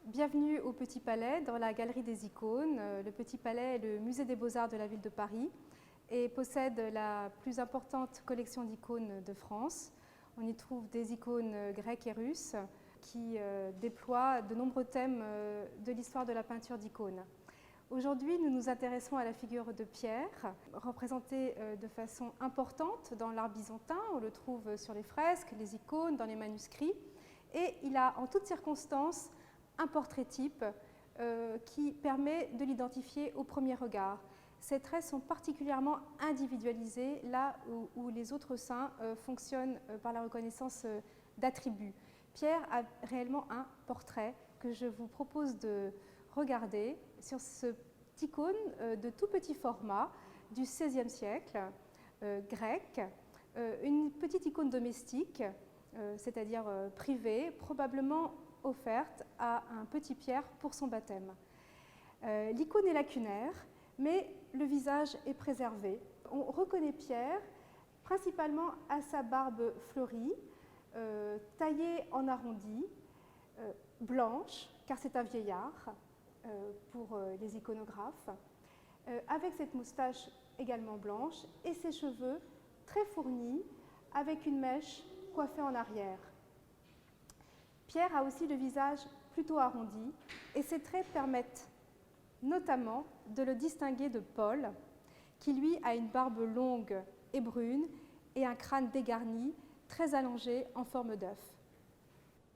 Bienvenue au Petit Palais, dans la Galerie des Icônes. Le Petit Palais est le musée des Beaux-Arts de la ville de Paris et possède la plus importante collection d'icônes de France. On y trouve des icônes grecques et russes qui déploient de nombreux thèmes de l'histoire de la peinture d'icônes. Aujourd'hui, nous nous intéressons à la figure de Pierre, représentée de façon importante dans l'art byzantin. On le trouve sur les fresques, les icônes, dans les manuscrits. Et il a en toutes circonstances un portrait type qui permet de l'identifier au premier regard. Ces traits sont particulièrement individualisés là où les autres saints fonctionnent par la reconnaissance d'attributs. Pierre a réellement un portrait que je vous propose de regarder sur ce petit icône de tout petit format du XVIe siècle grec, une petite icône domestique, c'est-à-dire privée, probablement offerte à un petit Pierre pour son baptême. L'icône est lacunaire, mais le visage est préservé. On reconnaît Pierre principalement à sa barbe fleurie, taillée en arrondi, blanche, car c'est un vieillard pour les iconographes, avec cette moustache également blanche et ses cheveux très fournis avec une mèche coiffée en arrière. Pierre a aussi le visage plutôt arrondi et ses traits permettent notamment de le distinguer de Paul, qui lui a une barbe longue et brune et un crâne dégarni, très allongé en forme d'œuf.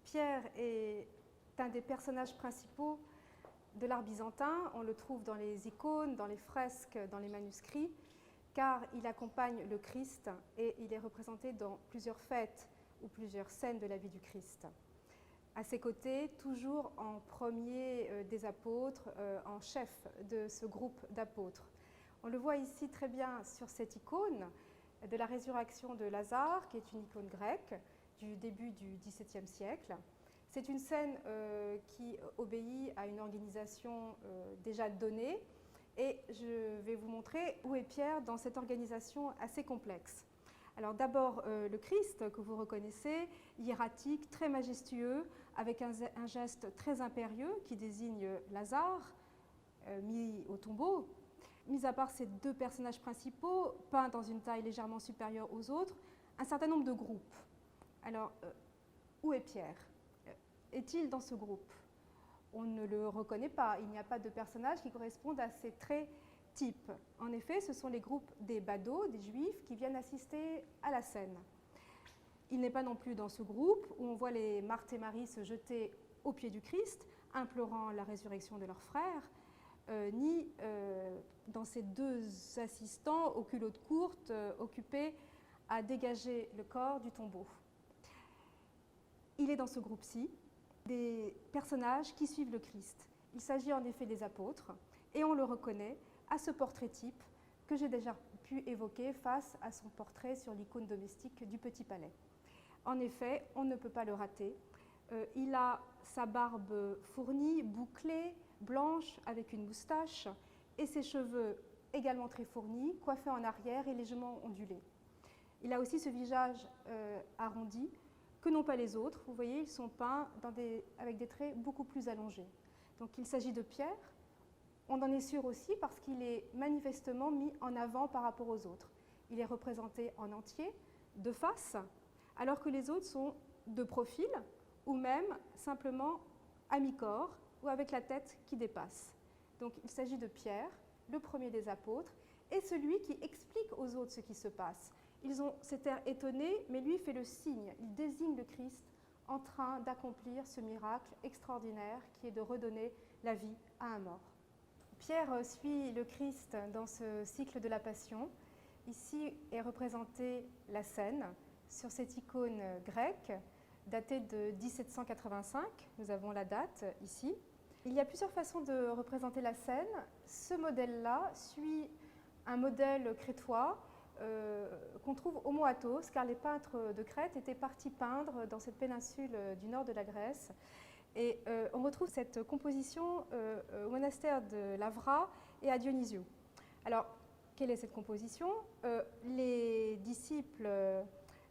Pierre est un des personnages principaux de l'art byzantin. On le trouve dans les icônes, dans les fresques, dans les manuscrits, car il accompagne le Christ et il est représenté dans plusieurs fêtes ou plusieurs scènes de la vie du Christ. À ses côtés, toujours en premier des apôtres, en chef de ce groupe d'apôtres. On le voit ici très bien sur cette icône de la résurrection de Lazare, qui est une icône grecque du début du XVIIe siècle. C'est une scène qui obéit à une organisation déjà donnée, et je vais vous montrer où est Pierre dans cette organisation assez complexe. Alors d'abord le Christ que vous reconnaissez, hiératique, très majestueux, avec un geste très impérieux qui désigne Lazare, mis au tombeau. Mis à part ces deux personnages principaux, peints dans une taille légèrement supérieure aux autres, un certain nombre de groupes. Alors où est Pierre? Est-il dans ce groupe? On ne le reconnaît pas, il n'y a pas de personnages qui correspondent à ces traits types. En effet, ce sont les groupes des badauds, des juifs, qui viennent assister à la scène. Il n'est pas non plus dans ce groupe où on voit les Marthe et Marie se jeter aux pieds du Christ, implorant la résurrection de leur frère, ni dans ces deux assistants aux culottes courtes, occupés à dégager le corps du tombeau. Il est dans ce groupe-ci des personnages qui suivent le Christ. Il s'agit en effet des apôtres, et on le reconnaît à ce portrait type que j'ai déjà pu évoquer face à son portrait sur l'icône domestique du Petit Palais. En effet, on ne peut pas le rater. Il a sa barbe fournie, bouclée, blanche, avec une moustache, et ses cheveux également très fournis, coiffés en arrière et légèrement ondulés. Il a aussi ce visage arrondi, que n'ont pas les autres. Vous voyez, ils sont peints avec des traits beaucoup plus allongés. Donc il s'agit de Pierre. On en est sûr aussi parce qu'il est manifestement mis en avant par rapport aux autres. Il est représenté en entier, de face, alors que les autres sont de profil ou même simplement à mi-corps ou avec la tête qui dépasse. Donc il s'agit de Pierre, le premier des apôtres, et celui qui explique aux autres ce qui se passe. Ils ont cet air étonné, mais lui fait le signe, il désigne le Christ en train d'accomplir ce miracle extraordinaire qui est de redonner la vie à un mort. Pierre suit le Christ dans ce cycle de la Passion. Ici est représentée la scène sur cette icône grecque datée de 1785. Nous avons la date ici. Il y a plusieurs façons de représenter la scène. Ce modèle-là suit un modèle crétois qu'on trouve au mont Athos, car les peintres de Crète étaient partis peindre dans cette péninsule du nord de la Grèce. Et on retrouve cette composition au monastère de Lavra et à Dionysios. Alors, quelle est cette composition? Les disciples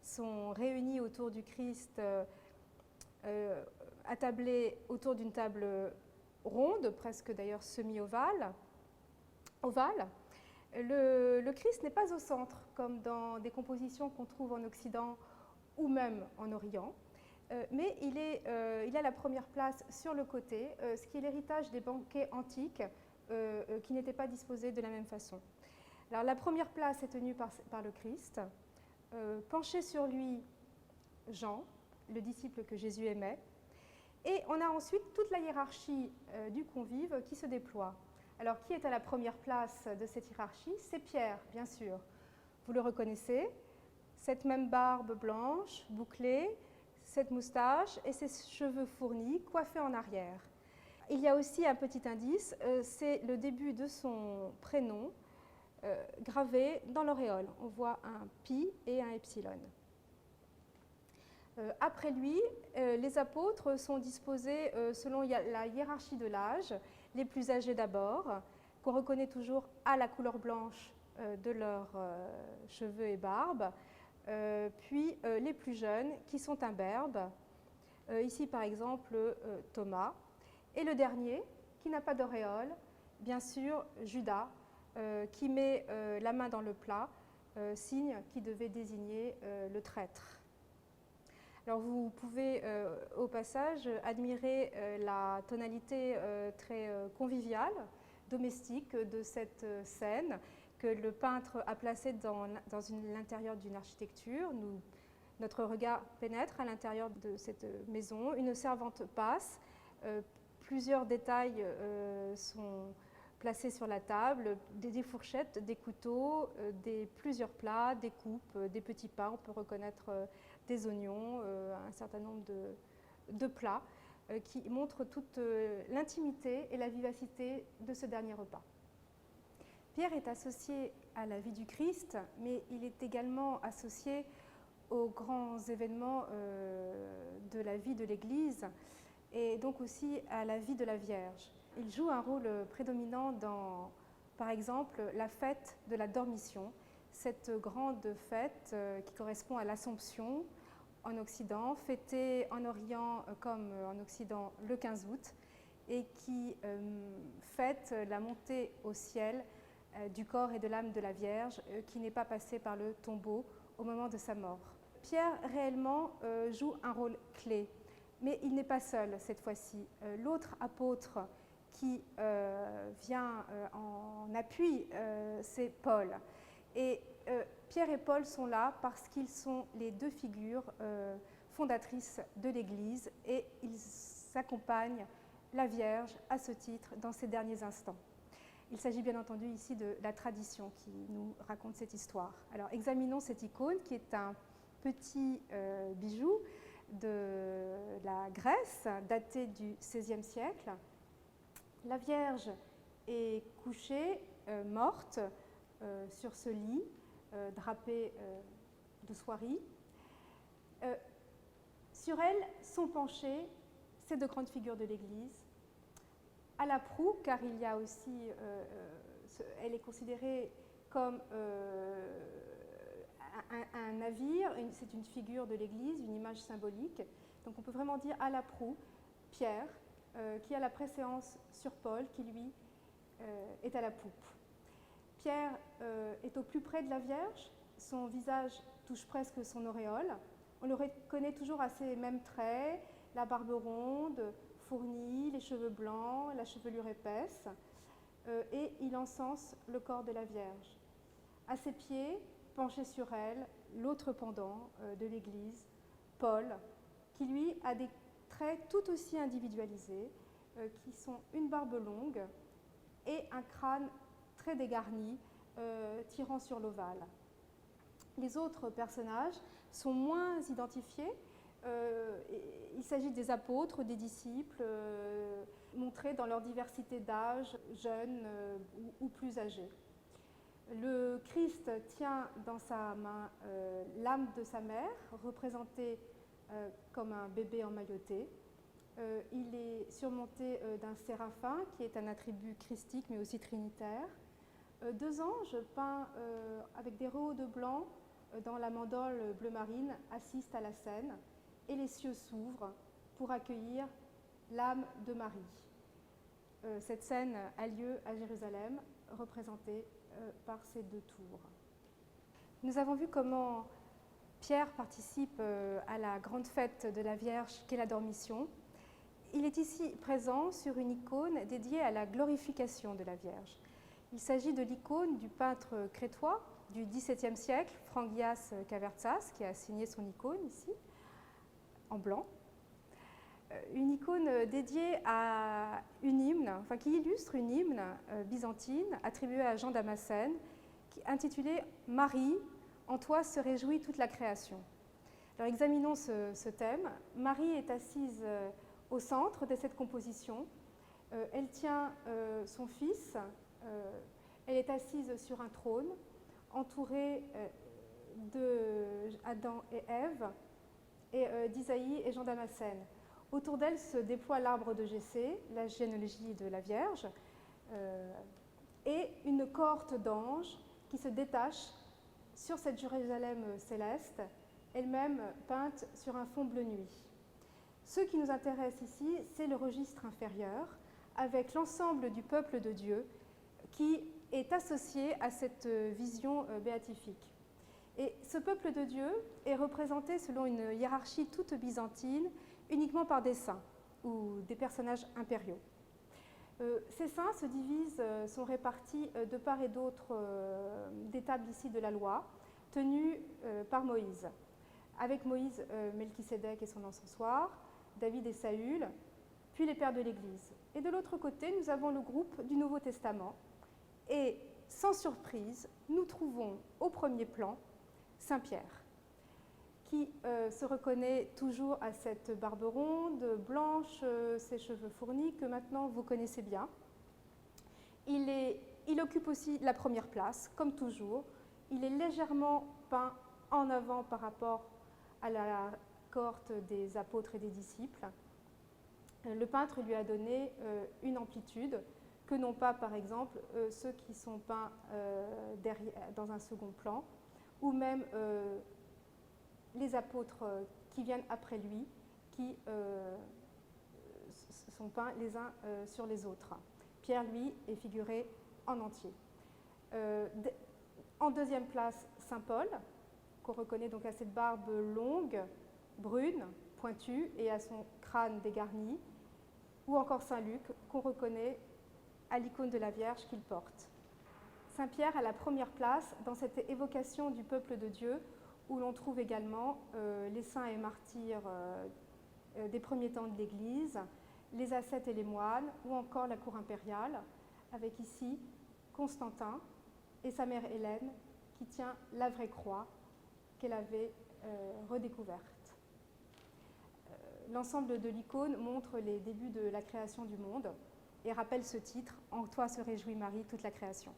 sont réunis autour du Christ attablés autour d'une table ronde, presque d'ailleurs semi-ovale. Le Christ n'est pas au centre, comme dans des compositions qu'on trouve en Occident ou même en Orient, mais il a la première place sur le côté, ce qui est l'héritage des banquets antiques qui n'étaient pas disposés de la même façon. Alors, la première place est tenue par le Christ, penché sur lui Jean, le disciple que Jésus aimait, et on a ensuite toute la hiérarchie du convive qui se déploie. Alors, qui est à la première place de cette hiérarchie? C'est Pierre, bien sûr. Vous le reconnaissez, cette même barbe blanche, bouclée, cette moustache et ses cheveux fournis, coiffés en arrière. Il y a aussi un petit indice, c'est le début de son prénom, gravé dans l'auréole. On voit un pi et un epsilon. Après lui, les apôtres sont disposés selon la hiérarchie de l'âge, les plus âgés d'abord, qu'on reconnaît toujours à la couleur blanche de leurs cheveux et barbes, puis les plus jeunes qui sont imberbes, ici par exemple Thomas, et le dernier qui n'a pas d'auréole, bien sûr Judas, qui met la main dans le plat, signe qui devait désigner le traître. Alors vous pouvez au passage admirer la tonalité très conviviale, domestique de cette scène que le peintre a placée dans l'intérieur d'une architecture. Notre regard pénètre à l'intérieur de cette maison. Une servante passe, plusieurs détails sont placés sur la table, des fourchettes, des couteaux, plusieurs plats, des coupes, des petits pains. On peut reconnaître des oignons, un certain nombre de plats qui montrent toute l'intimité et la vivacité de ce dernier repas. Pierre est associé à la vie du Christ, mais il est également associé aux grands événements de la vie de l'Église et donc aussi à la vie de la Vierge. Il joue un rôle prédominant dans, par exemple, la fête de la Dormition, cette grande fête qui correspond à l'Assomption en Occident, fêtée en Orient comme en Occident le 15 août, et qui fête la montée au ciel du corps et de l'âme de la Vierge qui n'est pas passée par le tombeau au moment de sa mort. Pierre réellement joue un rôle clé, mais il n'est pas seul cette fois-ci. L'autre apôtre qui vient en appui, c'est Paul. Et Pierre et Paul sont là parce qu'ils sont les deux figures fondatrices de l'Église et ils accompagnent la Vierge à ce titre dans ses derniers instants. Il s'agit bien entendu ici de la tradition qui nous raconte cette histoire. Alors examinons cette icône qui est un petit bijou de la Grèce daté du XVIe siècle. La Vierge est couchée, morte, sur ce lit drapé de soieries. Sur elle sont penchées ces deux grandes figures de l'Église, à la proue, car il y a aussi, elle est considérée comme un navire, c'est une figure de l'Église, une image symbolique. Donc on peut vraiment dire à la proue, Pierre, qui a la préséance sur Paul, qui lui est à la poupe. Pierre est au plus près de la Vierge, son visage touche presque son auréole. On le reconnaît toujours à ses mêmes traits, la barbe ronde, fournie, les cheveux blancs, la chevelure épaisse, et il encense le corps de la Vierge. À ses pieds, penché sur elle, l'autre pendant de l'Église, Paul, qui lui a des traits tout aussi individualisés, qui sont une barbe longue et un crâne très dégarni, tirant sur l'ovale. Les autres personnages sont moins identifiés. Il s'agit des apôtres, des disciples, montrés dans leur diversité d'âge, jeunes ou plus âgés. Le Christ tient dans sa main l'âme de sa mère, représentée comme un bébé emmailloté. Il est surmonté d'un séraphin, qui est un attribut christique mais aussi trinitaire. Deux anges peints avec des rehauts de blanc dans la mandole bleu marine assistent à la scène et les cieux s'ouvrent pour accueillir l'âme de Marie. Cette scène a lieu à Jérusalem, représentée par ces deux tours. Nous avons vu comment Pierre participe à la grande fête de la Vierge qu'est la Dormition. Il est ici présent sur une icône dédiée à la glorification de la Vierge. Il s'agit de l'icône du peintre crétois du XVIIe siècle, Frangias Kavertsas, qui a signé son icône ici, en blanc. Une icône dédiée à une hymne, qui illustre une hymne byzantine attribuée à Jean Damascène, intitulée « Marie, en toi se réjouit toute la création ». Alors examinons ce thème. Marie est assise au centre de cette composition. Elle tient son fils, elle est assise sur un trône, entourée d'Adam et Ève, et d'Isaïe et Jean Damascène. Autour d'elle se déploie l'arbre de Jessé, la généalogie de la Vierge, et une cohorte d'anges qui se détachent sur cette Jérusalem céleste, elle-même peinte sur un fond bleu nuit. Ce qui nous intéresse ici, c'est le registre inférieur, avec l'ensemble du peuple de Dieu qui est associé à cette vision béatifique. Et ce peuple de Dieu est représenté selon une hiérarchie toute byzantine, uniquement par des saints ou des personnages impériaux. Ces saints se divisent, sont répartis de part et d'autre des tables ici de la loi, tenues par Moïse. Avec Moïse, Melchisédek et son encensoir, David et Saül, puis les pères de l'Église. Et de l'autre côté, nous avons le groupe du Nouveau Testament. Et sans surprise, nous trouvons au premier plan Saint Pierre, qui se reconnaît toujours à cette barbe ronde, blanche, ses cheveux fournis, que maintenant vous connaissez bien. Il occupe aussi la première place, comme toujours. Il est légèrement peint en avant par rapport à la cohorte des apôtres et des disciples. Le peintre lui a donné une amplitude que n'ont pas, par exemple, ceux qui sont peints dans un second plan, ou même les apôtres qui viennent après lui, qui sont peints les uns sur les autres. Pierre, lui, est figuré en entier. En deuxième place, Saint Paul, qu'on reconnaît donc à cette barbe longue, brune, pointue, et à son crâne dégarni, ou encore Saint Luc, qu'on reconnaît à l'icône de la Vierge qu'il porte. Saint Pierre a la première place dans cette évocation du peuple de Dieu, où l'on trouve également les saints et martyrs des premiers temps de l'Église, les ascètes et les moines, ou encore la cour impériale, avec ici Constantin et sa mère Hélène, qui tient la vraie croix qu'elle avait redécouverte. L'ensemble de l'icône montre les débuts de la création du monde et rappelle ce titre « En toi se réjouit Marie, toute la création ».